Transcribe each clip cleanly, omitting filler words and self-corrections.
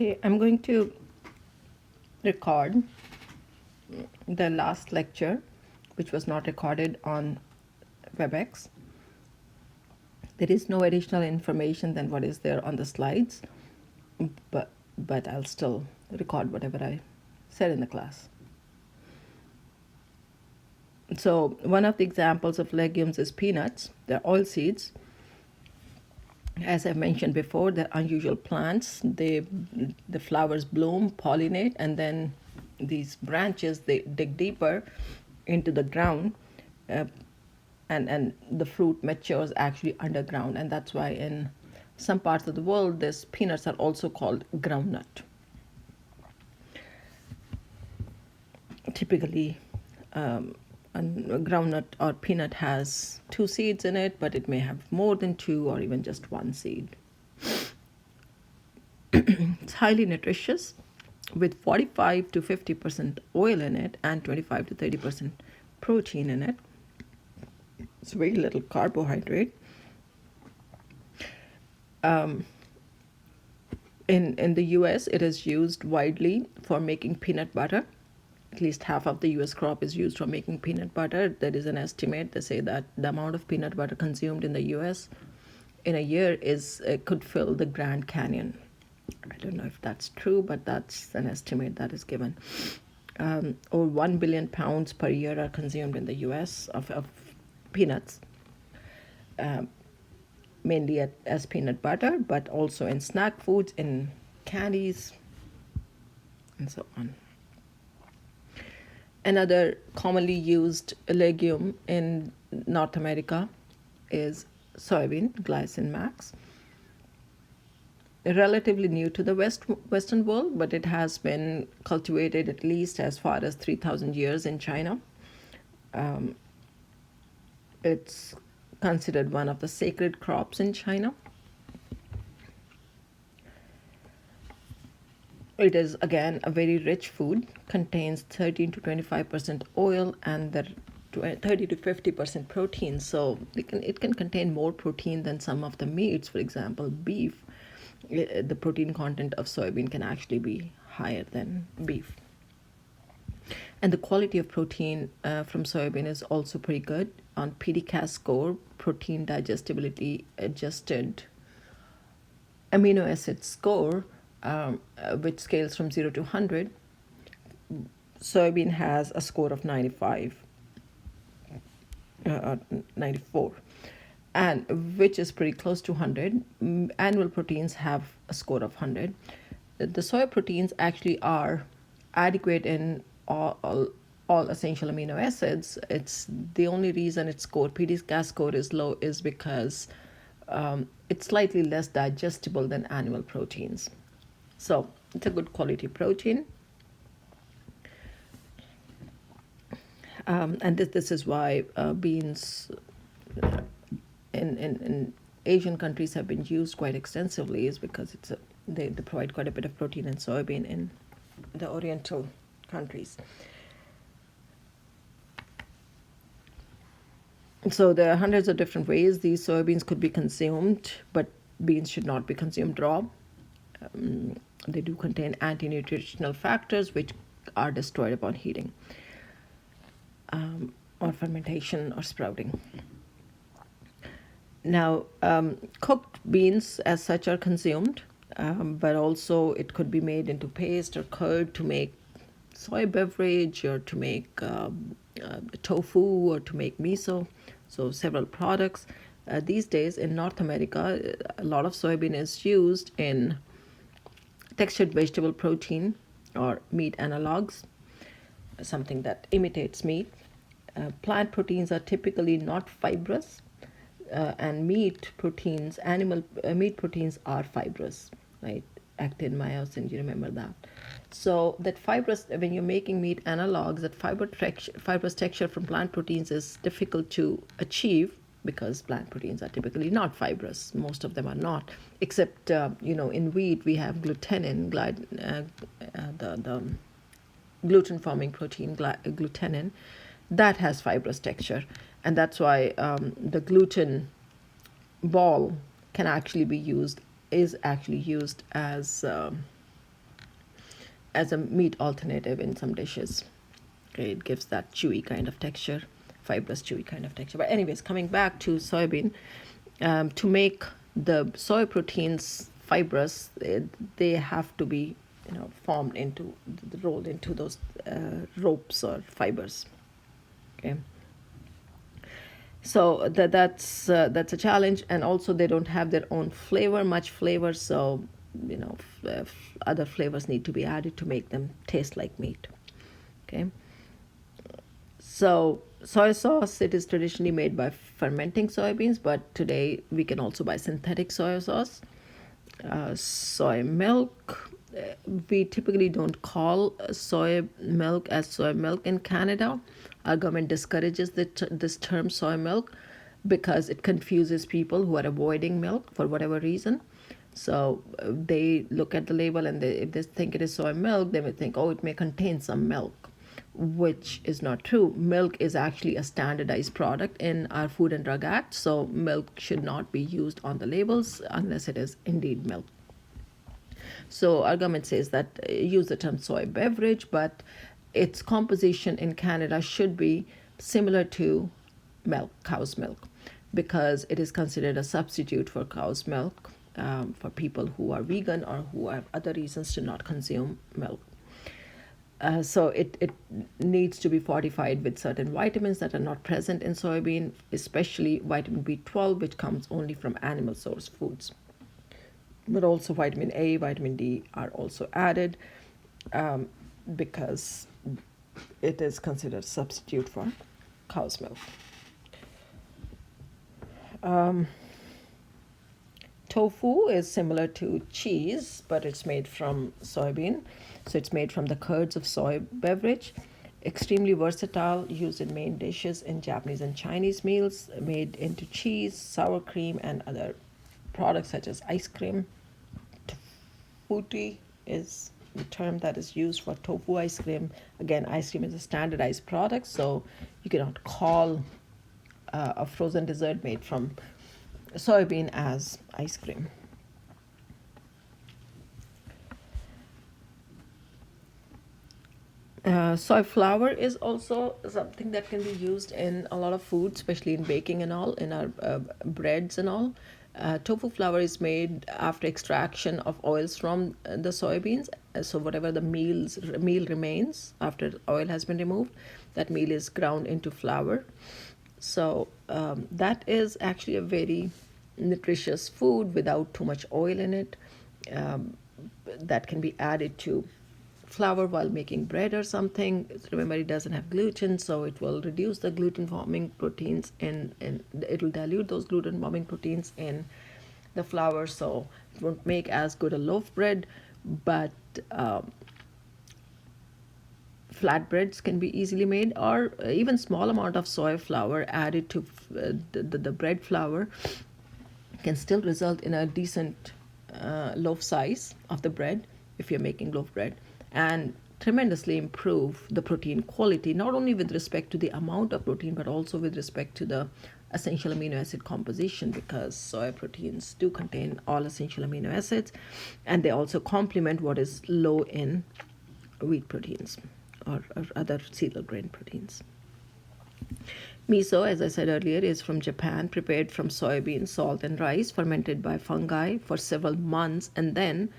Okay, I'm going to record the last lecture, which was not recorded on WebEx. There is no additional information than what is there on the slides, but I'll still record whatever I said in the class. So one of the examples of legumes is peanuts. They're oilseeds. As I mentioned before, they're unusual plants. The flowers bloom, pollinate, and then these branches, they dig deeper into the ground, uh, and the fruit matures actually underground. And that's why in some parts of the world, these peanuts are also called groundnut. Typically, a groundnut or peanut has 2 seeds in it, but it may have more than 2 or even just 1 seed. It's highly nutritious with 45 to 50% oil in it and 25 to 30% protein in it. It's very little carbohydrate. In the US, it is used widely for making peanut butter. At least half of the US crop is used for making peanut butter. There is an estimate. They say that the amount of peanut butter consumed in the US in a year could fill the Grand Canyon. I don't know if that's true, but that's an estimate that is given. Over 1 billion pounds per year are consumed in the US of peanuts, mainly as peanut butter, but also in snack foods, in candies, and so on. Another commonly used legume in North America is soybean, Glycine max. Relatively new to the Western world, but it has been cultivated at least as far as 3,000 years in China. It's considered one of the sacred crops in China. It is, again, a very rich food, contains 13 to 25% oil and 30 to 50% protein. So it can contain more protein than some of the meats. For example, beef, the protein content of soybean can actually be higher than beef. And the quality of protein from soybean is also pretty good. On PDCAAS score, protein digestibility adjusted amino acid score, which scales from 0 to 100, soybean has a score of 95 or 94, and which is pretty close to 100. Animal proteins have a score of 100. The soy proteins actually are adequate in all essential amino acids. It's the only reason its score, PDCAAS score, is low is because it's slightly less digestible than animal proteins. So it's a good quality protein. And this is why beans in Asian countries have been used quite extensively, is because they provide quite a bit of protein in soybean in the Oriental countries. So there are hundreds of different ways these soybeans could be consumed, but beans should not be consumed raw. They do contain anti-nutritional factors which are destroyed upon heating, or fermentation or sprouting. Now, cooked beans as such are consumed, but also it could be made into paste or curd to make soy beverage, or to make tofu, or to make miso. So several products. These days in North America, a lot of soybean is used in textured vegetable protein or meat analogs, something that imitates meat. Plant proteins are typically not fibrous, and meat proteins are fibrous, right? Actin, myosin, you remember that. So that fibrous, when you're making meat analogs, that fibrous texture from plant proteins is difficult to achieve, because plant proteins are typically not fibrous. Most of them are not, except in wheat we have glutenin, the gluten forming protein glutenin, that has fibrous texture, and that's why the gluten ball is actually used as as a meat alternative in some dishes. Okay, it gives that chewy kind of texture, fibrous chewy kind of texture. But anyways, coming back to soybean, to make the soy proteins fibrous, they have to be, formed into, rolled into those ropes or fibers. Okay, so that's a challenge, and also they don't have their own flavor, much flavor. So other flavors need to be added to make them taste like meat. Okay, so soy sauce, it is traditionally made by fermenting soybeans, but today we can also buy synthetic soy sauce. Soy milk, we typically don't call soy milk as soy milk in Canada. Our government discourages this term soy milk because it confuses people who are avoiding milk for whatever reason. So they look at the label, and if they think it is soy milk, they may think, oh, it may contain some milk, which is not true. Milk is actually a standardized product in our Food and Drug Act, so milk should not be used on the labels unless it is indeed milk. So our government says that use the term soy beverage, but its composition in Canada should be similar to milk, cow's milk, because it is considered a substitute for cow's milk for people who are vegan or who have other reasons to not consume milk. So it needs to be fortified with certain vitamins that are not present in soybean, especially vitamin B12, which comes only from animal source foods. But also vitamin A, vitamin D are also added because it is considered a substitute for cow's milk. Tofu is similar to cheese, but it's made from soybean. So it's made from the curds of soy beverage. Extremely versatile, used in main dishes in Japanese and Chinese meals, made into cheese, sour cream, and other products such as ice cream. Futi is the term that is used for tofu ice cream. Again, ice cream is a standardized product, so you cannot call a frozen dessert made from soybean as ice cream. Soy flour is also something that can be used in a lot of food, especially in baking and all, in our breads and all. Tofu flour is made after extraction of oils from the soybeans. So whatever the meal remains after oil has been removed, that meal is ground into flour. So that is actually a very nutritious food without too much oil in it. That can be added to flour while making bread or something. Remember, it doesn't have gluten, so it will reduce the gluten forming proteins and it will dilute those gluten forming proteins in the flour, so it won't make as good a loaf bread. But flatbreads can be easily made, or even small amount of soy flour added to the bread flour can still result in a decent loaf size of the bread if you're making loaf bread, and tremendously improve the protein quality, not only with respect to the amount of protein, but also with respect to the essential amino acid composition, because soy proteins do contain all essential amino acids, and they also complement what is low in wheat proteins or other cereal grain proteins. Miso, as I said earlier, is from Japan, prepared from soybean, salt, and rice, fermented by fungi for several months, and then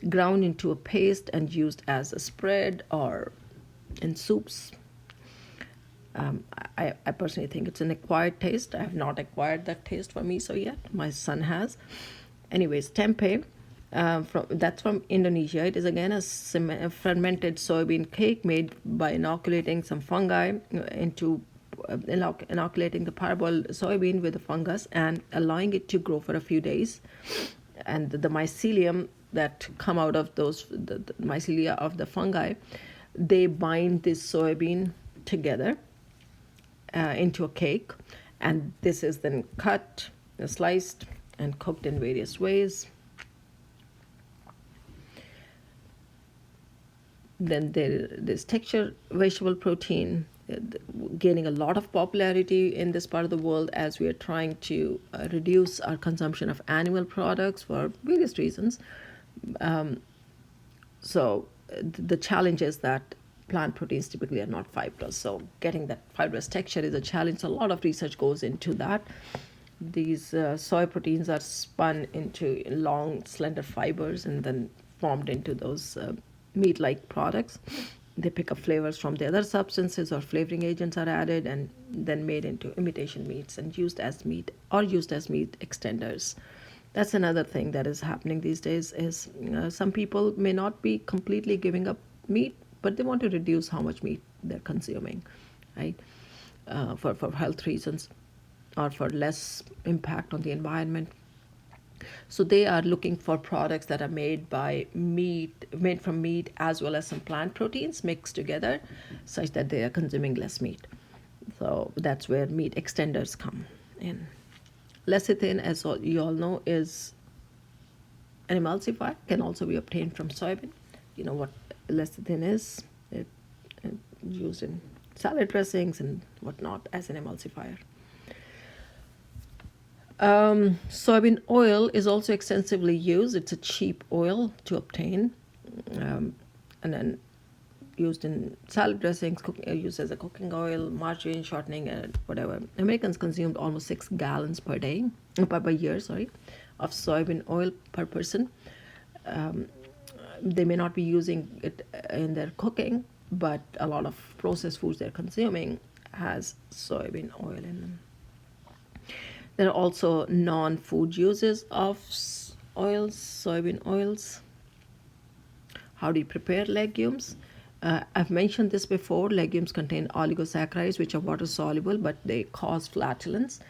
ground into a paste and used as a spread or in soups. I personally think it's an acquired taste. I have not acquired that taste for miso yet. My son has. Anyways, tempeh, that's from Indonesia. It is again a fermented soybean cake made by inoculating some fungi into inoculating the parboiled soybean with the fungus and allowing it to grow for a few days. And the mycelium that come out of the mycelia of the fungi, they bind this soybean together into a cake, and this is then cut, sliced, and cooked in various ways. Then there's texture vegetable protein, gaining a lot of popularity in this part of the world as we are trying to reduce our consumption of animal products for various reasons. So the challenge is that plant proteins typically are not fibrous. So getting that fibrous texture is a challenge. So a lot of research goes into that. These soy proteins are spun into long, slender fibers and then formed into those meat-like products. They pick up flavors from the other substances, or flavoring agents are added and then made into imitation meats and used as meat, or used as meat extenders. That's another thing that is happening these days. Is some people may not be completely giving up meat, but they want to reduce how much meat they're consuming, right? For health reasons, or for less impact on the environment. So they are looking for products that are made from meat as well as some plant proteins mixed together, such that they are consuming less meat. So that's where meat extenders come in. Lecithin, as you all know, is an emulsifier, can also be obtained from soybean. You know what lecithin is? It used in salad dressings and whatnot as an emulsifier. Soybean oil is also extensively used. It's a cheap oil to obtain, and then used in salad dressings, used as a cooking oil, margarine, shortening, and whatever. Americans consumed almost 6 gallons per day, per year, sorry, of soybean oil per person. They may not be using it in their cooking, but a lot of processed foods they're consuming has soybean oil in them. There are also non-food uses of oils, soybean oils. How do you prepare legumes? I've mentioned this before. Legumes contain oligosaccharides, which are water soluble, but they cause flatulence.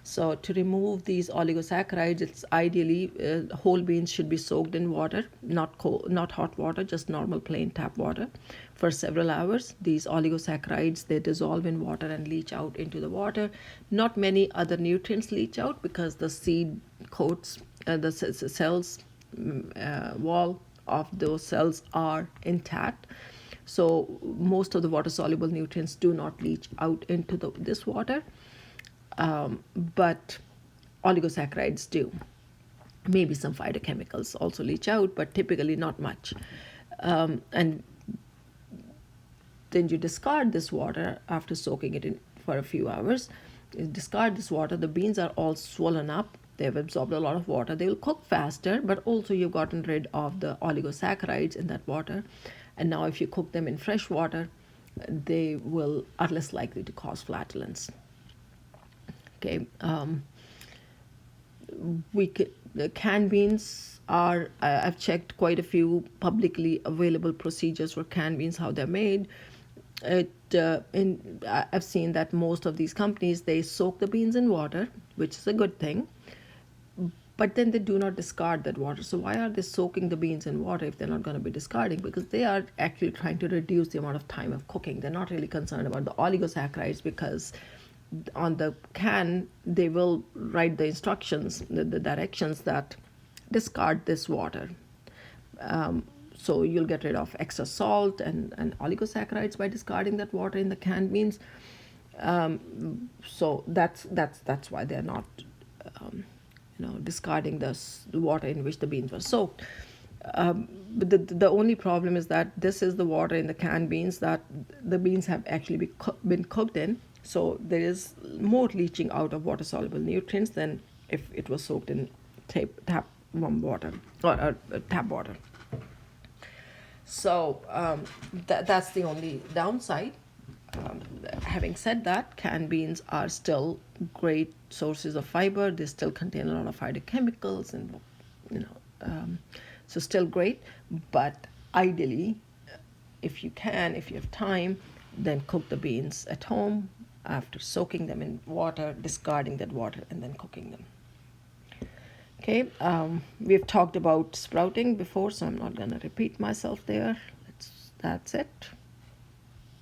So to remove these oligosaccharides, it's ideally whole beans should be soaked in water, not cold, not hot water, just normal plain tap water, for several hours. These oligosaccharides, they dissolve in water and leach out into the water. Not many other nutrients leach out because the seed coats, the cells wall of those cells are intact. So most of the water soluble nutrients do not leach out into this water, but oligosaccharides do. Maybe some phytochemicals also leach out, but typically not much. And then you discard this water after soaking it in for a few hours. You discard this water, the beans are all swollen up, they've absorbed a lot of water, they will cook faster, but also you've gotten rid of the oligosaccharides in that water. And now if you cook them in fresh water, they are less likely to cause flatulence. Okay, the canned beans are, I've checked quite a few publicly available procedures for canned beans, how they're made. I've seen that most of these companies, they soak the beans in water, which is a good thing, but then they do not discard that water. So why are they soaking the beans in water if they're not going to be discarding? Because they are actually trying to reduce the amount of time of cooking. They're not really concerned about the oligosaccharides, because on the can they will write the instructions, the directions that discard this water. So you'll get rid of extra salt and oligosaccharides by discarding that water in the canned beans. So that's why they're not discarding the water in which the beans were soaked. But the only problem is that this is the water in the canned beans that the beans have actually been cooked in. So there is more leaching out of water soluble nutrients than if it was soaked in tap warm water or tap water. So that's the only downside. Having said that, canned beans are still great sources of fiber. They still contain a lot of phytochemicals, and so still great. But ideally, if you have time, then cook the beans at home after soaking them in water, discarding that water, and then cooking them. Okay, we've talked about sprouting before, so I'm not going to repeat myself there. That's it.